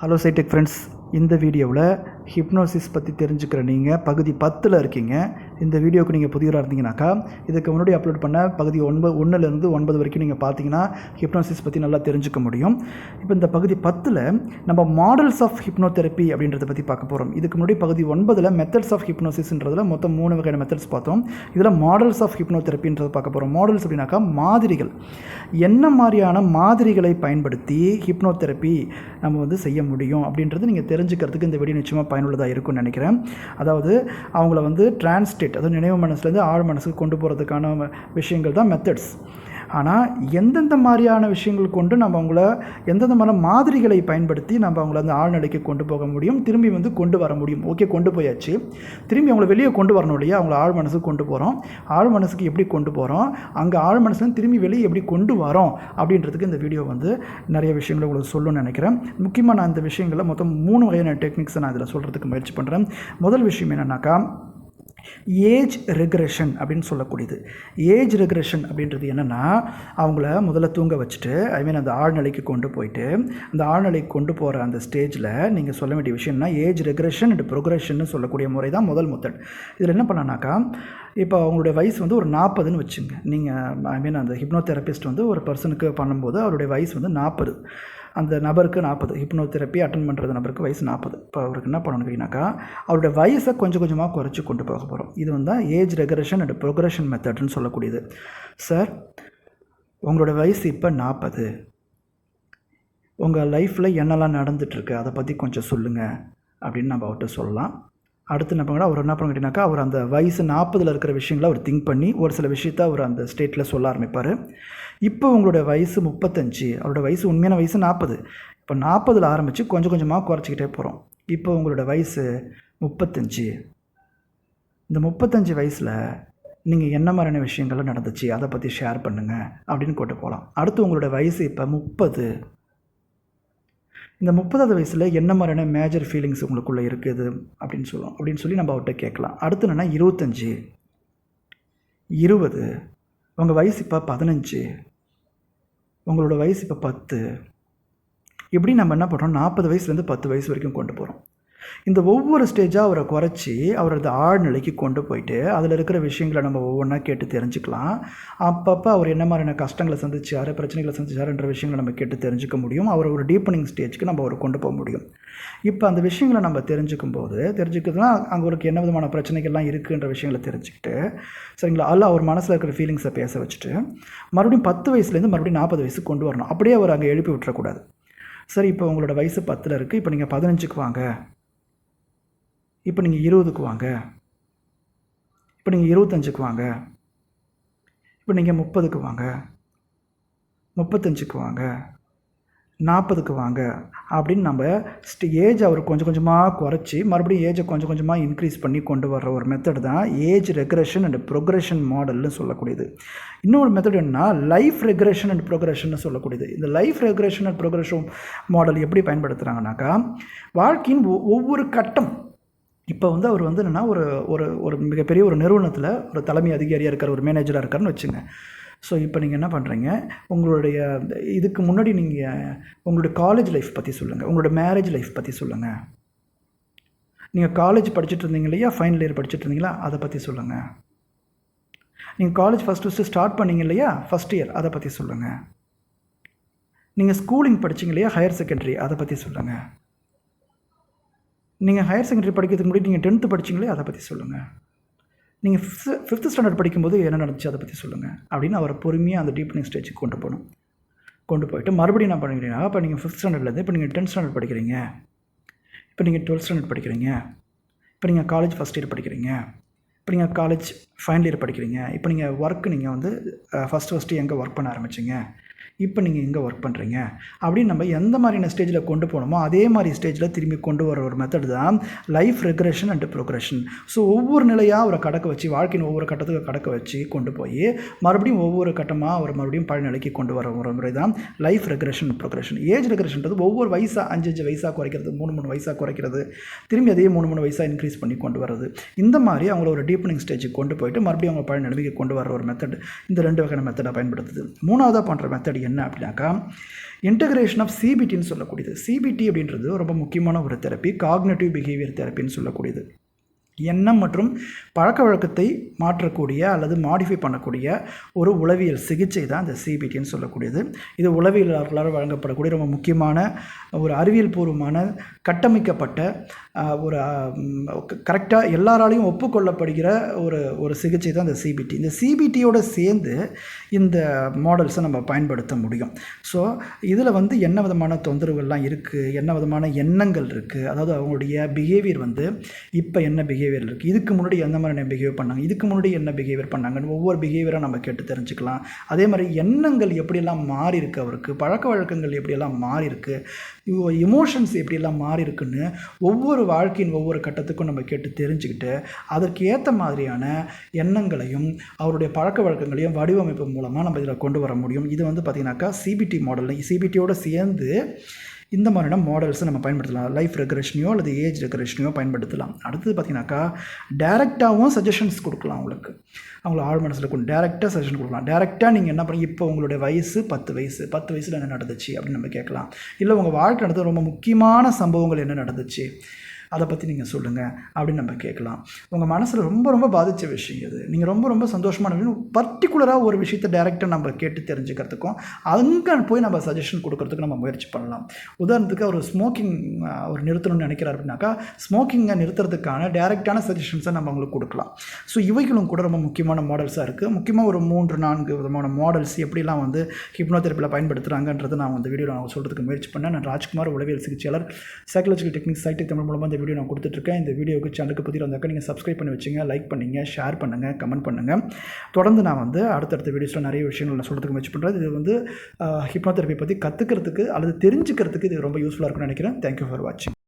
Hello சைடெக் friends, இந்த வீடியோவில் hypnosis பற்றி தெரிஞ்சுக்கிற நீங்கள் பகுதி 10ல் இருக்கீங்க. இந்த வீடியோவுக்கு நீங்கள் புதியவராக இருந்தீங்கன்னாக்கா இதுக்கு முன்னாடி அப்லோட் பண்ண பகுதி 1லேருந்து 9 வரைக்கும் நீங்கள் பார்த்தீங்கன்னா ஹிப்னோசிஸ் பற்றி நல்லா தெரிஞ்சுக்க முடியும். இப்போ இந்த பகுதி 10ல் நம்ம மாடல்ஸ் ஆஃப் ஹிப்னோதெரப்பி அப்படின்றத பற்றி பார்க்க போகிறோம். இதுக்கு முன்னாடி பகுதி 9ல் மெத்தட்ஸ் ஆஃப் ஹிப்னோசிஸ்ன்றதில் மொத்தம் 3 வகையான மெத்தட்ஸ் பார்த்தோம். இதில் மாடல்ஸ் ஆஃப் ஹிப்னோதெரப்பின்றதை பார்க்க போகிறோம். மாடல்ஸ் அப்படின்னாக்கா மாதிரிகள். என்ன மாதிரியான மாதிரிகளை பயன்படுத்தி ஹிப்னோதெரப்பி நம்ம செய்ய முடியும் அப்படின்றது நீங்கள் தெரிஞ்சுக்கிறதுக்கு இந்த வீடியோ நிச்சயமாக பயனுள்ளதாக இருக்கும்னு நினைக்கிறேன். அதாவது அவங்கள டிரான்ஸ்டேட், அதாவது நினைவு மனசுலேருந்து ஆழ் மனசுக்கு கொண்டு போகிறதுக்கான விஷயங்கள் தான் மெத்தட்ஸ். ஆனால் எந்தெந்த மாதிரியான விஷயங்கள் கொண்டு நம்ம அவங்கள எந்தெந்த மாதிரி மாதிரிகளை பயன்படுத்தி நம்ம அவங்கள அந்த ஆழ்நிலைக்கு கொண்டு போக முடியும், திரும்பி கொண்டு வர முடியும். ஓகே, கொண்டு போயாச்சு, திரும்பி அவங்கள வெளியே கொண்டு வரணும் இல்லையா? அவங்கள ஆழ் மனசுக்கு கொண்டு போகிறோம். ஆழ் மனசுக்கு எப்படி கொண்டு போகிறோம், அங்கே ஆழ் மனசுலேருந்து திரும்பி வெளியே எப்படி கொண்டு வரோம் அப்படின்றதுக்கு இந்த வீடியோ நிறைய விஷயங்களை உங்களுக்கு சொல்லணும்னு நினைக்கிறேன். முக்கியமாக நான் இந்த விஷயங்களில் மொத்தம் 3 வகையான டெக்னிக்ஸை நான் இதில் சொல்கிறதுக்கு முயற்சி பண்ணுறேன். முதல் விஷயம் என்னென்னாக்கா ஏஜ் ரெக்ரெஷன் அப்படின்னு சொல்லக்கூடியது. ஏஜ் ரெக்ரெஷன் அப்படின்றது என்னென்னா, அவங்கள முதல்ல தூங்க வச்சுட்டு அந்த ஆழ்நிலைக்கு கொண்டு போயிட்டு அந்த ஆழ்நிலைக்கு கொண்டு போகிற அந்த ஸ்டேஜில் நீங்கள் சொல்ல வேண்டிய விஷயம்னா ஏஜ் ரெக்ரெஷன் அண்ட் ப்ரோக்ரெஷன் சொல்லக்கூடிய முறை தான் முதல் மெத்தட். இதில் என்ன பண்ணானாக்கா, இப்போ அவங்களுடைய வயசு ஒரு 40ன்னு வச்சுங்க. நீங்கள் அந்த ஹிப்னோதெரபிஸ்ட் ஒரு பர்சனுக்கு பண்ணும்போது அவருடைய வயசு 40. அந்த நபருக்கு 40, ஹிப்னோதெரப்பி அட்டன் பண்ணுறது நபருக்கு வயசு 40. இப்போ அவருக்கு என்ன பண்ணணும் கேட்டிங்கனாக்கா, அவருடைய வயசை கொஞ்சம் கொஞ்சமாக குறைச்சி கொண்டு போக போகிறோம். இது ஏஜ் ரெக்ரெஷன் அண்ட் ப்ரோக்ரெஷன் மெத்தட்னு சொல்லக்கூடியது. சார், உங்களோட வயசு இப்போ 40, உங்கள் லைஃப்பில் என்னெல்லாம் நடந்துகிட்ருக்கு அதை பற்றி கொஞ்சம் சொல்லுங்கள் அப்படின்னு நம்ம அவர்கிட்ட சொல்லலாம். அடுத்து என்ன பண்ணால் அவர் என்ன பண்ண கேட்டிங்கனாக்கா, அவர் அந்த வயசு 40ல் இருக்கிற விஷயங்களை அவர் திங்க் பண்ணி ஒரு சில விஷயத்தை அவர் அந்த ஸ்டேட்டில் சொல்ல ஆரம்பிப்பார். இப்போ உங்களோட வயசு 35, அவரோட வயசு உண்மையான வயசு 40. இப்போ 40ல் ஆரம்பித்து கொஞ்சம் கொஞ்சமாக குறைச்சிக்கிட்டே போகிறோம். இப்போ உங்களோட வயசு 35. இந்த 35 வயசில் நீங்கள் என்ன மாதிரியான விஷயங்கள்லாம் நடந்துச்சு அதை பற்றி ஷேர் பண்ணுங்கள் அப்படின்னு கொண்டு போகலாம். அடுத்து உங்களோட வயசு இப்போ 30. இந்த 30வது வயசில் என்ன மாதிரியான மேஜர் ஃபீலிங்ஸ் உங்களுக்குள்ளே இருக்குது அப்படின்னு சொல்லி நம்ம அவர்கிட்ட கேட்கலாம். அடுத்து என்னென்னா 25, 20, உங்கள் வயசு இப்போ 15, உங்களோட வயசு இப்போ 10. இப்படி நம்ம என்ன பண்ணுறோம், 40 வயசுலேருந்து 10 வயசு வரைக்கும் கொண்டு போகிறோம். இந்த ஒவ்வொரு ஸ்டேஜாக அவரை குறைச்சி அவரது ஆழ்நிலைக்கு கொண்டு போயிட்டு அதில் இருக்கிற விஷயங்களை நம்ம ஒவ்வொன்றா கேட்டு தெரிஞ்சுக்கலாம். அப்பப்போ அவர் என்ன மாதிரியான கஷ்டங்களை சந்திச்சார், பிரச்சனைகளை சந்திச்சாருன்ற விஷயங்களை நம்ம கேட்டு தெரிஞ்சுக்க முடியும். அவர் ஒரு டீப்பனிங் ஸ்டேஜுக்கு நம்ம அவரை கொண்டு போக முடியும். இப்போ அந்த விஷயங்களை நம்ம தெரிஞ்சுக்கிறதுனா அங்கே அவருக்கு என்ன விதமான பிரச்சனைகள்லாம் இருக்குன்ற விஷயங்களை தெரிஞ்சுக்கிட்டு, சரிங்களா, அல்ல அவர் மனசில் இருக்கிற ஃபீலிங்ஸை பேச வச்சுட்டு மறுபடியும் 10 வயசுலேருந்து மறுபடியும் 40 வயசுக்கு கொண்டு வரணும். அப்படியே அவர் அங்கே எழுப்பி விட்டுறக்கூடாது. சரி, இப்போ உங்களோட வயசு 10ல் இருக்குது, இப்போ நீங்கள் 15க்கு வாங்க, இப்போ நீங்கள் 20க்கு வாங்க, இப்போ நீங்கள் 25க்கு வாங்க, இப்போ நீங்கள் 30க்கு வாங்க, 35க்கு வாங்க, 40க்கு வாங்க அப்படின்னு நம்ம ஏஜ் அவர் கொஞ்சம் கொஞ்சமாக குறைச்சி மறுபடியும் ஏஜை கொஞ்சம் கொஞ்சமாக இன்க்ரீஸ் பண்ணி கொண்டு வர்ற ஒரு மெத்தட் தான் ஏஜ் ரெக்ரெஷன் அண்ட் ப்ரோக்ரெஷன் மாடல்னு சொல்லக்கூடியது. இன்னொரு மெத்தட் என்னன்னா லைஃப் ரெக்ரெஷன் அண்ட் ப்ரோக்ரெஷன் சொல்லக்கூடியது. இந்த life regression and progression model எப்படி பயன்படுத்துகிறாங்கனாக்கா, வாழ்க்கையின் ஒவ்வொரு கட்டம். இப்போ அவர் என்னென்னா ஒரு ஒரு மிகப்பெரிய ஒரு நிறுவனத்தில் ஒரு தலைமை அதிகாரியாக இருக்கார், ஒரு மேனேஜராக இருக்காருன்னு வச்சுங்க. ஸோ இப்போ நீங்கள் என்ன பண்ணுறீங்க, உங்களுடைய இதுக்கு முன்னாடி நீங்கள் உங்களுடைய காலேஜ் லைஃப் பற்றி சொல்லுங்கள், உங்களோட மேரேஜ் லைஃப் பற்றி சொல்லுங்கள். நீங்கள் காலேஜ் படிச்சுட்டு இருந்தீங்க இல்லையா, ஃபைனல் இயர் படிச்சுட்டு இருந்தீங்களா, அதை பற்றி சொல்லுங்கள். நீங்கள் காலேஜ் ஃபஸ்ட்டு ஸ்டார்ட் பண்ணீங்க இல்லையா, ஃபஸ்ட் இயர், அதை பற்றி சொல்லுங்கள். நீங்கள் ஸ்கூலிங் படிச்சிங்க இல்லையா, ஹையர் செகண்டரி, அதை பற்றி சொல்லுங்கள். நீங்கள் ஹையர் செகண்டரி படிக்கிறதுக்கு முன்னாடி நீங்கள் 10th படிச்சிங்களே, அதை பற்றி சொல்லுங்கள். நீங்கள் 5th ஸ்டாண்டர்ட் படிக்கும்போது என்ன நடந்துச்சு அதை பற்றி சொல்லுங்கள் அப்படின்னு அவரை பொறுமையாக அந்த டீப்பனிங் ஸ்டேஜுக்கு கொண்டு போயிட்டு மறுபடியும் என்ன பண்ணிக்கிறீங்கன்னா, இப்போ நீங்கள் 5th ஸ்டாண்டர்ட்லேருந்து இப்போ நீங்கள் 10th ஸ்டாண்டர்ட் படிக்கிறீங்க, இப்போ நீங்கள் 12th ஸ்டாண்டர்ட் படிக்கிறீங்க, இப்போ நீங்கள் காலேஜ் ஃபஸ்ட் இயர் படிக்கிறீங்க, இப்போ நீங்கள் காலேஜ் ஃபைனல் இயர் படிக்கிறீங்க, இப்போ நீங்கள் ஒர்க்கு நீங்கள் ஃபஸ்ட்டு எங்கே ஒர்க் பண்ண ஆரம்பிச்சிங்க, இப்போ நீங்கள் எங்கே ஒர்க் பண்ணுறீங்க அப்படின்னு நம்ம எந்த மாதிரியான ஸ்டேஜில் கொண்டு போகணுமோ அதே மாதிரி ஸ்டேஜில் திரும்பி கொண்டு வர ஒரு மெத்தட் தான் life regression and progression. So ஒவ்வொரு நிலையாக அவரை கடக்க வச்சு, வாழ்க்கையின் ஒவ்வொரு கட்டத்துக்கு கடக்க வச்சு கொண்டு போய் மறுபடியும் ஒவ்வொரு கட்டமாக அவர் மறுபடியும் பழைய நிலைக்கு கொண்டு வர ஒரு முறை தான் லைஃப் ரெக்ரெஷன் ப்ரோக்ரெஷன். ஏஜ் ரெக்ரெஷன்றது ஒவ்வொரு வயசாக 5 வயசாக குறைக்கிறது, 3 வயசாக குறைக்கிறது, திரும்பி அதே 3 வயசாக இன்க்ரீஸ் பண்ணி கொண்டு வர்றது. இந்த மாதிரி அவங்கள ஒரு டீப்பனிங் ஸ்டேஜுக்கு கொண்டு போயிட்டு மறுபடியும் அவங்க பழைய நிலைமைக்கு கொண்டு வர ஒரு மெத்தட் இந்த 2 வகையான மெத்தடை பயன்படுத்துது. 3ஆவதாக பண்ணுற மெத்தட் என்ன அப்படின்னாக்கா இன்டகிரேஷன் ஆஃப் சிபிடின்னு சொல்லக்கூடியது. சிபிடி அப்படின்றது ரொம்ப முக்கியமான ஒரு தெரப்பி, காக்னேட்டிவ் பிஹேவியர் தெரப்பின்னு சொல்லக்கூடியது. எண்ணம் மற்றும் பழக்க வழக்கத்தை மாற்றக்கூடிய அல்லது மாடிஃபை பண்ணக்கூடிய ஒரு உளவியல் சிகிச்சை தான் இந்த சிபிடின்னு சொல்லக்கூடியது. இது உளவியலாளர்களால் வழங்கப்படக்கூடிய ரொம்ப முக்கியமான ஒரு அறிவியல் பூர்வமான கட்டமைக்கப்பட்ட ஒரு கரெக்டாக எல்லாராலையும் ஒப்புக்கொள்ளப்படுகிற ஒரு சிகிச்சை தான் இந்த சிபிடி. இந்த சிபிடியோடு சேர்ந்து இந்த மாடல்ஸை நம்ம பயன்படுத்த முடியும். ஸோ இதில் வந்து என்ன விதமான தொந்தரவுகள்லாம் இருக்குது, என்ன விதமான எண்ணங்கள் இருக்குது, அதாவது அவங்களுடைய பிஹேவியர் வந்து இப்போ என்ன பிஹேவியர் இருக்குது, இதுக்கு முன்னாடி எந்த மாதிரி பிஹேவியர் பண்ணாங்க, இதுக்கு முன்னாடி என்ன பிஹேவியர் பண்ணாங்கன்னு ஒவ்வொரு பிஹேவியராக நம்ம கேட்டு தெரிஞ்சுக்கலாம். அதே மாதிரி எண்ணங்கள் எப்படியெல்லாம் மாறி இருக்குது, அவருக்கு பழக்க வழக்கங்கள் எப்படியெல்லாம் மாறி இருக்குது, எமோஷன்ஸ் எப்படியெல்லாம் மாறி இருக்குன்னு ஒவ்வொரு வாழ்க்கையின் ஒவ்வொரு கட்டத்துக்கும் நம்ம கேட்டு தெரிஞ்சுக்கிட்டு அதற்கு ஏற்ற மாதிரியான எண்ணங்களையும் அவருடைய பழக்க வழக்கங்களையும் வடிவமைப்பு மூலமாக நம்ம இதில் கொண்டு வர முடியும். இது வந்து பார்த்திங்கனாக்கா சிபிடி மாடலில் சிபிடியோடு சேர்ந்து இந்த மாதிரியான மாடல்ஸை நம்ம பயன்படுத்தலாம். லைஃப் ரெக்ரெஷனையோ அல்லது ஏஜ் ரெக்ரெஷனையோ பயன்படுத்தலாம். அடுத்தது பார்த்திங்கனாக்கா டைரெக்டாகவும் சஜஷன்ஸ் கொடுக்கலாம். அவங்கள ஆழ் மனசில் கொண்டு டைரெக்டாக சஜஷன் கொடுக்கலாம். டைரெக்டாக நீங்கள் என்ன பண்ணி, இப்போ உங்களுடைய வயசு 10 வயசில் என்ன நடந்துச்சு அப்படின்னு நம்ம கேட்கலாம். இல்லை உங்கள் வாழ்க்கை நடந்த ரொம்ப முக்கியமான சம்பவங்கள் என்ன நடந்துச்சு அதை பற்றி நீங்கள் சொல்லுங்கள் அப்படின்னு நம்ம கேட்கலாம். உங்கள் மனசில் ரொம்ப ரொம்ப பாதித்த விஷயம் இது, நீங்கள் ரொம்ப ரொம்ப சந்தோஷமான விஷயம், பர்டிகுலராக ஒரு விஷயத்தை டைரெக்டாக நம்ம கேட்டு தெரிஞ்சுக்கிறதுக்கும் அங்கே போய் நம்ம சஜஷன் கொடுக்கறதுக்கு நம்ம முயற்சி பண்ணலாம். உதாரணத்துக்கு அவர் ஸ்மோக்கிங் அவர் நிறுத்தணும்னு நினைக்கிறார் அப்படின்னாக்கா ஸ்மோக்கிங்கை நிறுத்துறதுக்கான டைரெக்டான சஜஷன்ஸை நம்ம அவங்களுக்கு கொடுக்கலாம். ஸோ இவைகளும் கூட ரொம்ப முக்கியமான மாடல்ஸாக இருக்குது. முக்கியமாக ஒரு 3-4 விதமான மாடல்ஸ் எப்படிலாம் வந்து ஹிப்னோதெரப்பியில் பயன்படுத்துகிறாங்கன்றது நான் இந்த வீடியோவில் நான் சொல்கிறதுக்கு முயற்சி பண்ணேன். நான் ராஜ்குமார், உளவியல் சிகிச்சையாளர், சைக்காலஜிக்கல் டெக்னிக்ஸ் சைட்டெக் தமிழ் மூலமாக வீடியோ நான் கொடுத்துட்ருக்கேன். இந்த வீடியோக்கு சேனலுக்கு புதிய வந்தாக்கா நீங்கள் சப்ஸ்கிரைப் பண்ணி வச்சுங்க, லைக் பண்ணுங்கள், ஷேர் பண்ணுங்கள், கமெண்ட் பண்ணுங்கள். தொடர்ந்து நான் வந்து அடுத்தடுத்த வீடியோஸில் நிறைய விஷயங்கள் நான் சொல்கிறதுக்கு முயற்சி பண்ணுறேன். இது வந்து ஹிப்னோதெரப்பி பற்றி கற்றுக்கிறதுக்கு அல்லது தெரிஞ்சுக்கிறதுக்கு இது ரொம்ப யூஸ்ஃபுல்லாக இருக்கும்னு நினைக்கிறேன். தேங்க்யூ ஃபார் வாட்சிங்.